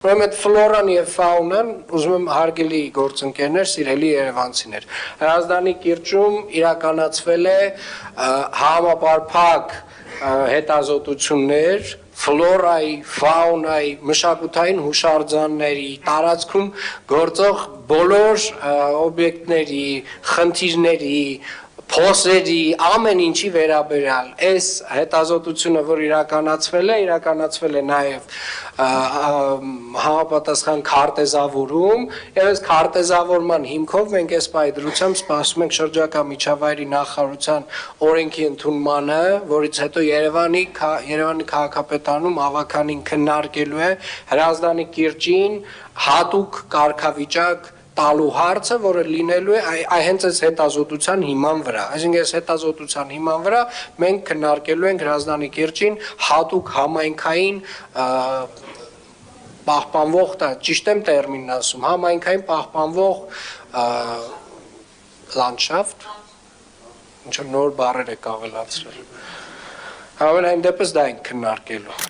Ուրեմն այդ ֆլորան եւ ֆաունան, ուզում եմ հարգելի գործընկերներ, սիրելի երևանցիներ, Հրազդանի կիրճում իրականացվել է համապարփակ հետազոտություններ ֆլորայի, ֆաունայի, մշակութային հուշարձանների, տարածքում գործող բոլոր օբյեկտների, խնդիրների, փոսերի, ամեն ինչի վերաբերյալ այս հետազոտությունը, որ իրականացվել է նաև համապատասխան քարտեզավորում, եւ այս քարտեզավորման հիմքով մենք այս պայդրությամբ սպասում ենք շրջակա միջավայրի նախարարության օրենքի ընդունմանը, որից հետո Երևանի քաղաքապետարանում ավականին քննարկելու է Հրազդանի կիրճին հատուկ կարգավիճակ տալու հարցը, որը լինելու է հենց այս հետազոտության հիման վրա, այսինքն այս հետազոտության հիման վրա մենք քննարկելու ենք Հրազդանի կիրճին հատուկ համայնքային պահպանվող, ճիշտ եմ տերմինն ասում, համայնքային պահպանվող լանդշաֆտ, ինչ որ նոր բառեր եք ավելացրել, ամենայն դեպս դա ենք քննարկելու։